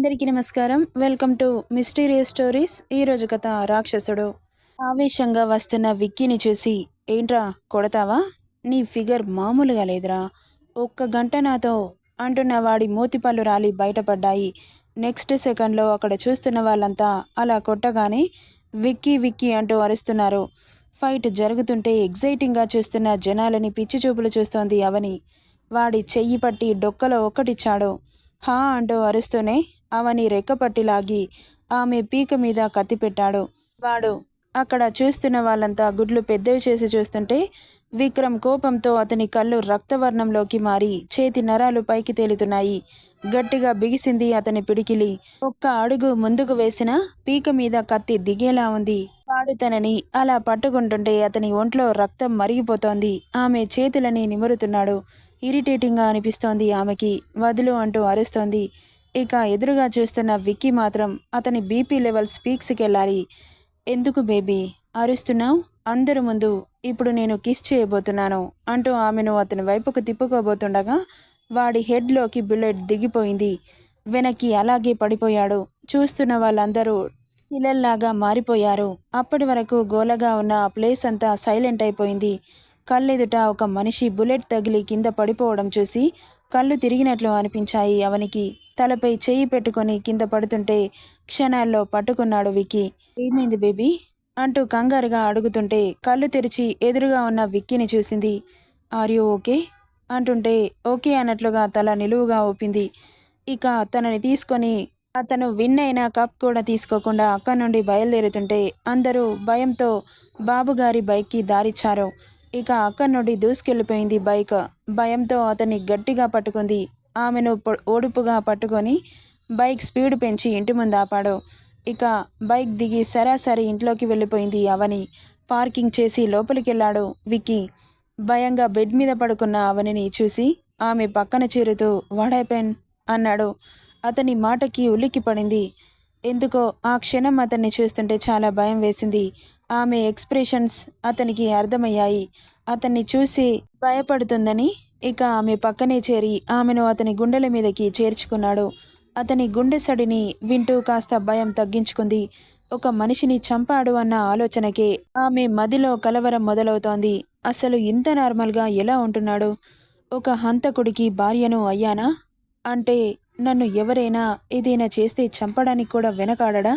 అందరికీ నమస్కారం. Welcome to mysterious stories. ఈరోజు కథ రాక్షసుడు. ఆవేశంగా వస్తున్న విక్కీని చూసి, ఏంట్రా కొడతావా? నీ ఫిగర్ మామూలుగా లేదురా. ఒక్క గంట నాతో అంటున్న వాడి మూతిపళ్ళు రాలి బయటపడ్డాయి. నెక్స్ట్ సెకండ్లో అక్కడ చూస్తున్న వాళ్ళంతా అలా కొట్టగానే విక్కీ విక్కీ అంటూ అరుస్తున్నారు. ఫైట్ జరుగుతుంటే ఎగ్జైటింగ్గా చూస్తున్న జనాలని పిచ్చి చూపులు చూస్తోంది అవని. వాడి చెయ్యి పట్టి డొక్కలో ఒక్కటిచ్చాడు. హా అంటూ అరుస్తూనే అవని రెక్కపట్టి లాగి ఆమె పీక మీద కత్తి పెట్టాడు. వాడు అక్కడ చూస్తున్న వాళ్ళంతా గుడ్లు పెద్దవి చేసి చూస్తుంటే విక్రమ్ కోపంతో అతని కళ్ళు రక్తవర్ణంలోకి మారి చేతి నరాలు పైకి తేలుతున్నాయి. గట్టిగా బిగిసింది అతని పిడికిలి. ఒక్క అడుగు ముందుకు వేసినా పీక మీద కత్తి దిగేలా ఉంది. వాడు తనని అలా పట్టుకుంటుంటే అతని ఒంట్లో రక్తం మరిగిపోతోంది. ఆమె చేతులని నిమురుతున్నాడు. ఇరిటేటింగ్గా అనిపిస్తోంది ఆమెకి. వదులు అంటూ అరుస్తోంది. ఇక ఎదురుగా చూస్తున్న విక్కీ మాత్రం అతని బీపీ లెవెల్స్ పీక్స్కెళ్ళాలి. ఎందుకు బేబీ అరుస్తున్నావు? అందరి ముందు ఇప్పుడు నేను కిస్ చేయబోతున్నాను అంటూ ఆమెను అతని వైపుకు తిప్పుకోబోతుండగా వాడి హెడ్లోకి బుల్లెట్ దిగిపోయింది. వెనక్కి అలాగే పడిపోయాడు. చూస్తున్న వాళ్ళందరూ శిలల్లాగా మారిపోయారు. అప్పటి వరకు గోలగా ఉన్న ఆ ప్లేస్ అంతా సైలెంట్ అయిపోయింది. కళ్ళెదుట ఒక మనిషి బుల్లెట్ తగిలి కింద పడిపోవడం చూసి కళ్ళు తిరిగినట్లు అనిపించాయి అవనికి. తలపై చెయ్యి పెట్టుకొని కింద పడుతుంటే క్షణాల్లో పట్టుకున్నాడు విక్కీ. ఏమైంది బేబీ అంటూ కంగారుగా అడుగుతుంటే కళ్ళు తెరిచి ఎదురుగా ఉన్న విక్కీని చూసింది. ఆర్ యూ ఓకే అంటుంటే ఓకే అన్నట్లుగా తల నిలువుగా ఊపింది. ఇక తనని తీసుకొని అతను విన్ అయిన కప్ కూడా తీసుకోకుండా అక్కడి నుండి బయలుదేరుతుంటే అందరూ భయంతో బాబుగారి బైక్కి దారిచ్చారు. ఇక అక్కడి నుండి దూసుకెళ్ళిపోయింది బైక్. భయంతో అతన్ని గట్టిగా పట్టుకుంది. ఆమెను ఓడుపుగా పట్టుకొని బైక్ స్పీడ్ పెంచి ఇంటి ముందు ఆపాడు. ఇక బైక్ దిగి సరాసరి ఇంట్లోకి వెళ్ళిపోయింది అవని. పార్కింగ్ చేసి లోపలికెళ్ళాడు విక్కీ. భయంగా బెడ్ మీద పడుకున్న అవనిని చూసి ఆమె పక్కన చేరుతూ వాట్ హ్యాపెన్ అన్నాడు. అతని మాటకి ఉలిక్కి పడింది. ఎందుకో ఆ క్షణం అతన్ని చూస్తుంటే చాలా భయం వేసింది. ఆమె ఎక్స్ప్రెషన్స్ అతనికి అర్థమయ్యాయి. అతన్ని చూసి భయపడుతుందని. ఇక ఆమె పక్కనే చేరి ఆమెను అతని గుండెల మీదకి చేర్చుకున్నాడు. అతని గుండె సడిని వింటూ కాస్త భయం తగ్గించుకుంది. ఒక మనిషిని చంపాడు అన్న ఆలోచనకే ఆమె మదిలో కలవరం మొదలవుతోంది. అసలు ఇంత నార్మల్గా ఎలా ఉంటున్నాడు? ఒక హంతకుడికి భార్యను అయ్యానా అంటే నన్ను ఎవరైనా ఏదైనా చేస్తే చంపడానికి కూడా వెనకాడడా?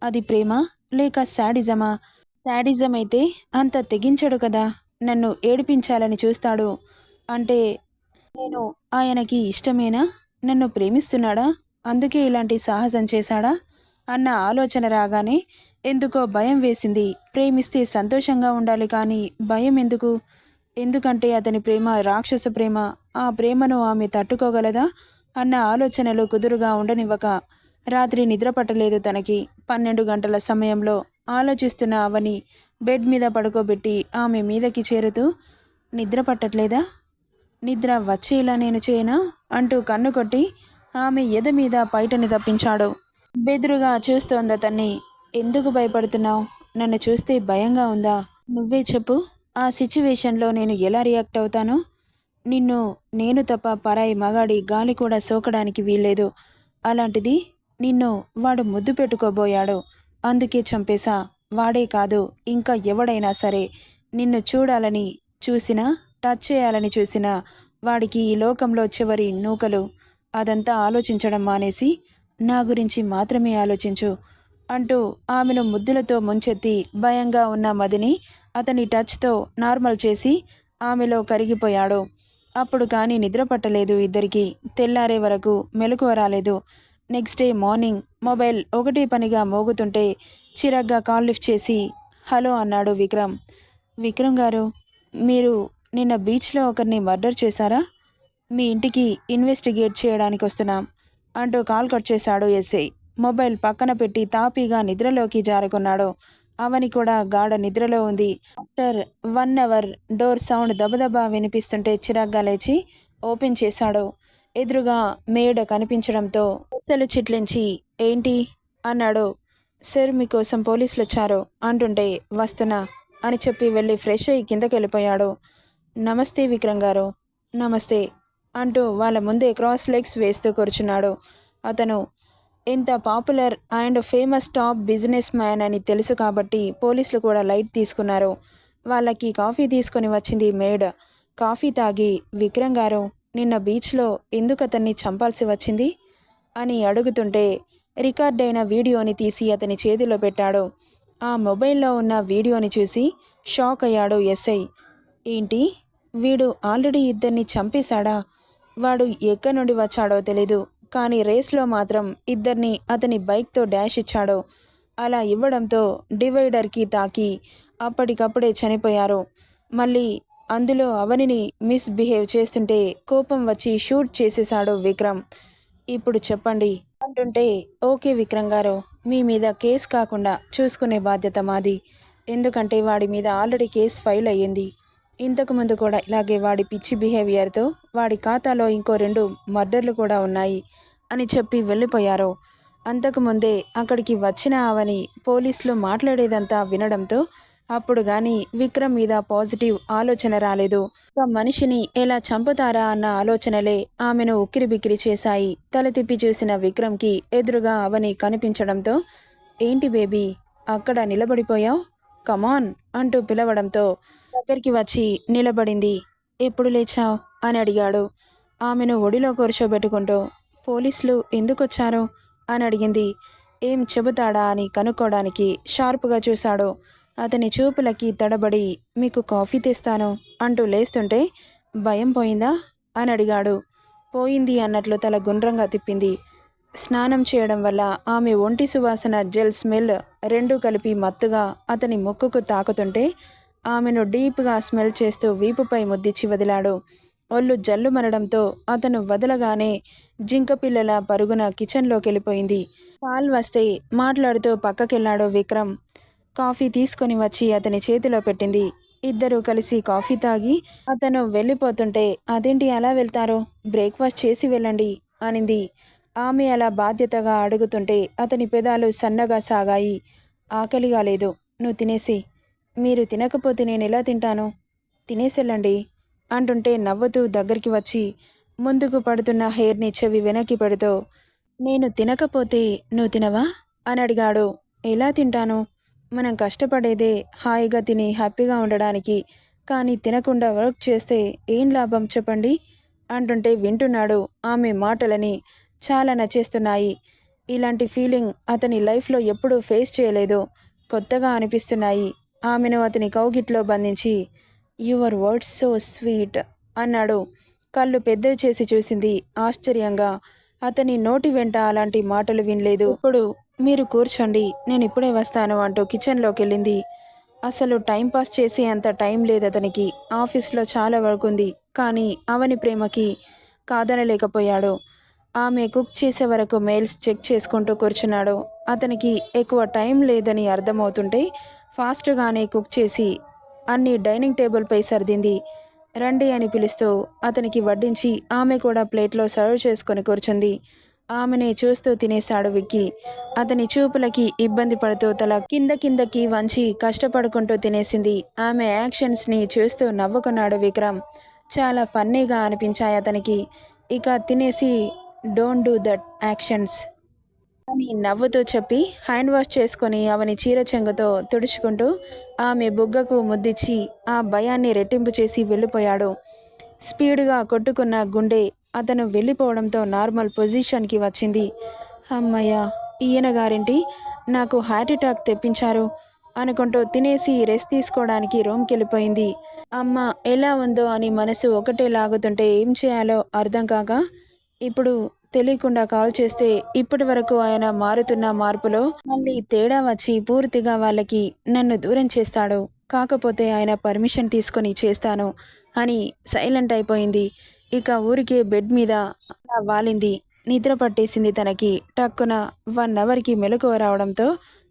అది ప్రేమ లేక శాడిజమా? శాడిజం అయితే అంత తెగించడు కదా. నన్ను ఏడిపించాలని చూస్తాడు అంటే నేను ఆయనకి ఇష్టమేనా? నన్ను ప్రేమిస్తున్నాడా? అందుకే ఇలాంటి సాహసం చేశాడా అన్న ఆలోచన రాగానే ఎందుకో భయం వేసింది. ప్రేమిస్తే సంతోషంగా ఉండాలి కానీ భయం ఎందుకు? ఎందుకంటే అతని ప్రేమ రాక్షస ప్రేమ. ఆ ప్రేమను ఆమె తట్టుకోగలదా అన్న ఆలోచనలు కుదురుగా ఉండనివ్వక రాత్రి నిద్ర పట్టలేదు తనకి. 12 గంటల సమయంలో ఆలోచిస్తున్న అవని బెడ్ మీద పడుకోబెట్టి ఆమె మీదకి చేరుతూ నిద్ర పట్టట్లేదా? నిద్ర వచ్చేలా నేను చేయనా అంటూ కన్ను కొట్టి ఆమె ఎద మీద పైటని తప్పించాడు. బెదురుగా చూస్తోందతన్ని. ఎందుకు భయపడుతున్నావు? నన్ను చూస్తే భయంగా ఉందా? నువ్వే చెప్పు. ఆ సిచ్యువేషన్లో నేను ఎలా రియాక్ట్ అవుతాను? నిన్ను నేను తప్ప పరాయి మగాడి గాలి కూడా సోకడానికి వీల్లేదు. అలాంటిది నిన్ను వాడు ముద్దు పెట్టుకోబోయాడు. అందుకే చంపేశా. వాడే కాదు ఇంకా ఎవడైనా సరే నిన్ను చూడాలని చూసినా టచ్ చేయాలని చూసినా వాడికి ఈ లోకంలో చివరి నూకలు. అదంతా ఆలోచించడం మానేసి నా గురించి మాత్రమే ఆలోచించు అంటూ ఆమెను ముద్దులతో ముంచెత్తి భయంగా ఉన్న మదిని అతని టచ్తో నార్మల్ చేసి ఆమెలో కరిగిపోయాడు. అప్పుడు కానీ నిద్ర పట్టలేదు ఇద్దరికీ. తెల్లారే వరకు మెలకువ రాలేదు. నెక్స్ట్ డే మార్నింగ్ మొబైల్ ఒకటే పనిగా మోగుతుంటే చిరాగ్గా కాల్ లిఫ్ట్ చేసి హలో అన్నాడు విక్రమ్. విక్రమ్ గారు, మీరు నిన్న బీచ్లో ఒకరిని మర్డర్ చేశారా? మీ ఇంటికి ఇన్వెస్టిగేట్ చేయడానికి వస్తున్నాం అంటూ కాల్ కట్ చేశాడు ఎస్ఐ. మొబైల్ పక్కన పెట్టి తాపీగా నిద్రలోకి జారుకున్నాడు. అవని కూడా గాఢ నిద్రలో ఉంది. ఆఫ్టర్ 1 అవర్ డోర్ సౌండ్ దబదబా వినిపిస్తుంటే చిరాగ్గా లేచి ఓపెన్ చేశాడు. ఎదురుగా మేడ కనిపించడంతో అస్సలు చిట్లించి ఏంటి అన్నాడు. సార్ మీకోసం పోలీసులు వచ్చారు అంటుంటే వస్తున్నా అని చెప్పి వెళ్ళి ఫ్రెష్ అయ్యి కిందకి వెళ్ళిపోయాడు. నమస్తే విక్రమ్ గారు. నమస్తే అంటూ వాళ్ళ ముందే క్రాస్ లెగ్స్ వేస్తూ కూర్చున్నాడు అతను. ఇంత popular and famous top business man అని తెలుసు కాబట్టి పోలీసులు కూడా లైట్ తీసుకున్నారు. వాళ్ళకి కాఫీ తీసుకొని వచ్చింది మేడ్. కాఫీ తాగి విక్రమ్ గారు నిన్న బీచ్లో ఎందుకు అతన్ని చంపాల్సి వచ్చింది అని అడుగుతుంటే రికార్డ్ అయిన వీడియోని తీసి అతని చేతిలో పెట్టాడు. ఆ మొబైల్లో ఉన్న వీడియోని చూసి షాక్ అయ్యాడు ఎస్ఐ. ఏంటి, వీడు ఆల్రెడీ ఇద్దరిని చంపేశాడా? వాడు ఎక్కడి నుండి వచ్చాడో తెలీదు, కానీ రేస్లో మాత్రం ఇద్దరిని అతని బైక్తో డాష్ ఇచ్చాడు. అలా ఇవ్వడంతో డివైడర్కి తాకి అప్పటికప్పుడే చనిపోయారు. మళ్ళీ అందులో అవనిని మిస్బిహేవ్ చేస్తుంటే కోపం వచ్చి షూట్ చేసేశాడు విక్రమ్. ఇప్పుడు చెప్పండి అంటుంటే, ఓకే విక్రమ్ గారు, మీ మీద కేసు కాకుండా చూసుకునే బాధ్యత మాది. ఎందుకంటే వాడి మీద ఆల్రెడీ కేసు ఫైల్ అయ్యింది. ఇంతకుముందు కూడా ఇలాగే వాడి పిచ్చి బిహేవియర్తో వాడి ఖాతాలో ఇంకో 2 మర్డర్లు కూడా ఉన్నాయి అని చెప్పి వెళ్ళిపోయారు. అంతకుముందే అక్కడికి వచ్చిన అవని పోలీసులు మాట్లాడేదంతా వినడంతో అప్పుడు కానీ విక్రమ్ మీద పాజిటివ్ ఆలోచన రాలేదు. ఒక మనిషిని ఎలా చంపుతారా అన్న ఆలోచనలే ఆమెను ఉక్కిరిబిక్కిరి చేశాయి. తల తిప్పి చూసిన విక్రమ్కి ఎదురుగా అవని కనిపించడంతో, ఏంటి బేబీ అక్కడ నిలబడిపోయావు, కమాన్ అంటూ పిలవడంతో దగ్గరికి వచ్చి నిలబడింది. ఎప్పుడు లేచావు అని అడిగాడు. ఆమెను ఒడిలో కూర్చోబెట్టుకుంటూ, పోలీసులు ఎందుకొచ్చారు అని అడిగింది. ఏం చెబుతాడా అని కనుక్కోవడానికి షార్ప్గా చూశాడు. అతని చూపులకి తడబడి, మీకు కాఫీ తెస్తాను అంటూ లేస్తుంటే, భయం పోయిందా అని అడిగాడు. పోయింది అన్నట్లు తల గుండ్రంగా తిప్పింది. స్నానం చేయడం వల్ల ఆమె ఒంటి సువాసన, జెల్ స్మెల్ రెండూ కలిపి మత్తుగా అతని ముక్కుకు తాకుతుంటే ఆమెను డీప్గా స్మెల్ చేస్తూ వీపుపై ముద్దిచ్చి వదిలాడు. ఒళ్ళు జల్లుమనడంతో అతను వదలగానే జింకపిల్లల పరుగున కిచెన్లోకి వెళ్ళిపోయింది. కాల్ వస్తే మాట్లాడుతూ పక్కకెళ్ళాడు విక్రమ్. కాఫీ తీసుకొని వచ్చి అతని చేతిలో పెట్టింది. ఇద్దరూ కలిసి కాఫీ తాగి అతను వెళ్ళిపోతుంటే, అదేంటి అలా వెళ్తారో, బ్రేక్ఫాస్ట్ చేసి వెళ్ళండి అనింది. ఆమె అలా బాధ్యతగా అడుగుతుంటే అతని పెదాలు సన్నగా సాగాయి. ఆకలిగా లేదు, నువ్వు తినేసి. మీరు తినకపోతే నేను ఎలా తింటాను, తినేసెళ్ళండి అంటుంటే నవ్వుతూ దగ్గరికి వచ్చి ముందుకు పడుతున్న హెయిర్ని చెవి వెనక్కి పెడుతూ, నేను తినకపోతే నువ్వు తినవా అని అడిగాడు. ఎలా తింటాను, మనం కష్టపడేదే హాయిగా తిని హ్యాపీగా ఉండడానికి, కానీ తినకుండా వర్క్ చేస్తే ఏం లాభం చెప్పండి అంటుంటే వింటున్నాడు. ఆమె మాటలని చాలా నచ్చేస్తున్నాయి. ఇలాంటి ఫీలింగ్ అతని లైఫ్లో ఎప్పుడూ ఫేస్ చేయలేదు. కొత్తగా అనిపిస్తున్నాయి. ఆమెను అతని కౌగిట్లో బంధించి, యువర్ వర్డ్స్ సో స్వీట్ అన్నాడు. కళ్ళు పెద్దవి చేసి చూసింది ఆశ్చర్యంగా. అతని నోటి వెంట అలాంటి మాటలు వినలేదు. ఇప్పుడు మీరు కూర్చోండి, నేను ఇప్పుడే వస్తాను అంటూ కిచెన్లోకి వెళ్ళింది. అసలు టైంపాస్ చేసే అంత టైం లేదు అతనికి. ఆఫీస్లో చాలా వర్క్ ఉంది, కానీ అవని ప్రేమకి కాదనలేకపోయాడు. ఆమె కుక్ చేసే వరకు మెయిల్స్ చెక్ చేసుకుంటూ కూర్చున్నాడు. అతనికి ఎక్కువ టైం లేదని అర్థమవుతుంటే ఫాస్ట్గానే కుక్ చేసి అన్ని డైనింగ్ టేబుల్పై సర్దింది. రండి అని పిలుస్తూ అతనికి వడ్డించి ఆమె కూడా ప్లేట్లో సర్వ్ చేసుకొని కూర్చుంది. ఆమెనే చూస్తూ తినేశాడు విక్కీ. అతని చూపులకి ఇబ్బంది పడుతూ తల కిందకి వంచి కష్టపడుకుంటూ తినేసింది. ఆమె యాక్షన్స్ని చూస్తూ నవ్వుకున్నాడు విక్రమ్. చాలా ఫన్నీగా అనిపించాయి అతనికి. ఇక తినేసి, డోంట్ డూ దట్ యాక్షన్స్ అని నవ్వుతూ చెప్పి హ్యాండ్ వాష్ చేసుకొని అవని చీర చెంగుతో తుడుచుకుంటూ ఆమె బుగ్గకు ముద్దిచ్చి ఆ భయాన్ని రెట్టింపు చేసి వెళ్ళిపోయాడు. స్పీడ్గా కొట్టుకున్న గుండె అతను వెళ్ళిపోవడంతో నార్మల్ పొజిషన్కి వచ్చింది. అమ్మయ్య, ఈయన గారేంటి నాకు హార్ట్ అటాక్ తెప్పించారు అనుకుంటూ తినేసి రెస్ట్ తీసుకోవడానికి రూమ్కి వెళ్ళిపోయింది. అమ్మ ఎలా ఉందో అని మనసు ఒకటే లాగుతుంటే ఏం చేయాలో అర్థం కాక ఇప్పుడు తెలియకుండా కాల్ చేస్తే ఇప్పటి వరకు ఆయన మారుతున్న మార్పులో మళ్ళీ తేడా వచ్చి పూర్తిగా వాళ్ళకి నన్ను దూరం చేస్తాడు. కాకపోతే ఆయన పర్మిషన్ తీసుకొని చేస్తాను అని సైలెంట్ అయిపోయింది. ఇక ఊరికే బెడ్ మీద అలా వాలింది. నిద్ర పట్టేసింది తనకి. టక్కున 1 అవర్కి మెలకువ రావడంతో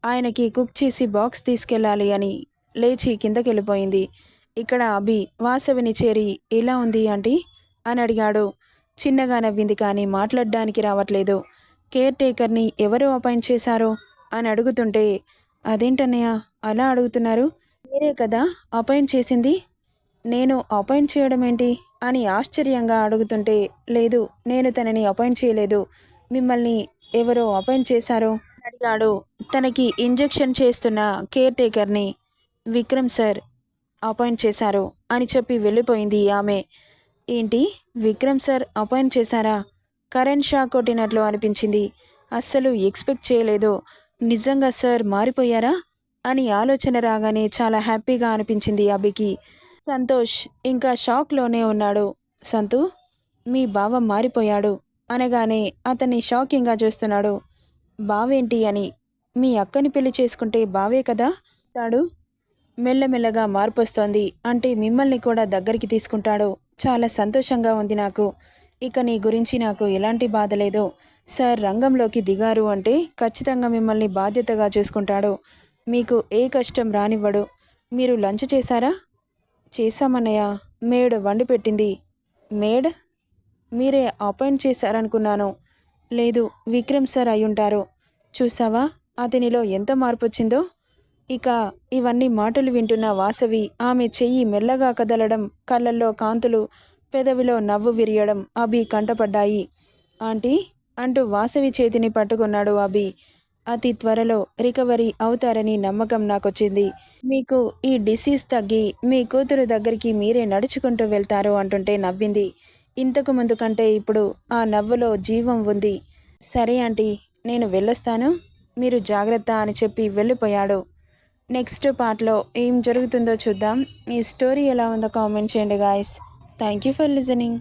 ఆయనకి కుక్ చేసి బాక్స్ తీసుకెళ్ళాలి అని లేచి కిందకెళ్ళిపోయింది. ఇక్కడ అభి వాసవిని చేరి, ఎలా ఉంది ఆంటీ అని అడిగాడు. చిన్నగా నవ్వింది కానీ మాట్లాడడానికి రావట్లేదు. కేర్ టేకర్ని ఎవరు అపాయింట్ చేశారో అని అడుగుతుంటే, అదేంటన్నయ్య అలా అడుగుతున్నారు, మీరే కదా అపాయింట్ చేసింది, నేను అపాయింట్ చేయడం ఏంటి అని ఆశ్చర్యంగా అడుగుతుంటే, లేదు నేను తనని అపాయింట్ చేయలేదు, మిమ్మల్ని ఎవరో అపాయింట్ చేశారో అడిగాడు. తనకి ఇంజెక్షన్ చేస్తున్న కేర్ టేకర్ని విక్రమ్ సార్ అపాయింట్ చేశారు అని చెప్పి వెళ్ళిపోయింది ఆమె. ఏంటి, విక్రమ్ సార్ అపాయింట్ చేశారా? కరెంట్ షాక్ కొట్టినట్లు అనిపించింది. అస్సలు ఎక్స్పెక్ట్ చేయలేదు. నిజంగా సార్ మారిపోయారా అని ఆలోచన రాగానే చాలా హ్యాపీగా అనిపించింది అభికి. సంతోష్ ఇంకా షాక్లోనే ఉన్నాడు. సంతు, మీ బావ మారిపోయాడు అనగానే అతన్ని షాకింగ్గా చూస్తున్నాడు. బావేంటి అని, మీ అక్కని పెళ్లి చేసుకుంటే బావే కదా తాడు. మెల్లమెల్లగా మార్పొస్తోంది అంటే మిమ్మల్ని కూడా దగ్గరికి తీసుకుంటాడు. చాలా సంతోషంగా ఉంది నాకు. ఇక నీ గురించి నాకు ఎలాంటి బాధ లేదు. సార్ రంగంలోకి దిగారు అంటే ఖచ్చితంగా మిమ్మల్ని బాధ్యతగా చూసుకుంటాడు. మీకు ఏ కష్టం రానివ్వడు. మీరు లంచ్ చేశారా? చేశామన్నయ్య. మేడ్ వండి పెట్టింది. మేడ్? మీరే అపాయింట్ చేశారనుకున్నాను. లేదు, విక్రమ్ సార్ అయ్యుంటారు. చూసావా అతనిలో ఎంత మార్పొచ్చిందో. ఇక ఇవన్నీ మాటలు వింటున్న వాసవి ఆమె చెయ్యి మెల్లగా కదలడం, కళ్ళల్లో కాంతులు, పెదవిలో నవ్వు విరియడం అభి కంటపడ్డాయి. ఆంటీ అంటూ వాసవి చేతిని పట్టుకున్నాడు అభి. అతి త్వరలో రికవరీ అవుతారని నమ్మకం నాకొచ్చింది. మీకు ఈ డిసీజ్ తగ్గి మీ కూతురు దగ్గరికి మీరే నడుచుకుంటూ వెళ్తారు అంటుంటే నవ్వింది. ఇంతకు ముందు కంటే ఇప్పుడు ఆ నవ్వులో జీవం ఉంది. సరే ఆంటీ, నేను వెళ్ళొస్తాను. మీరు జాగ్రత్త అని చెప్పి వెళ్ళిపోయాడు. నెక్స్ట్ పార్ట్లో ఏం జరుగుతుందో చూద్దాం. ఈ స్టోరీ ఎలా ఉందో కామెంట్ చేయండి guys. Thank you for listening.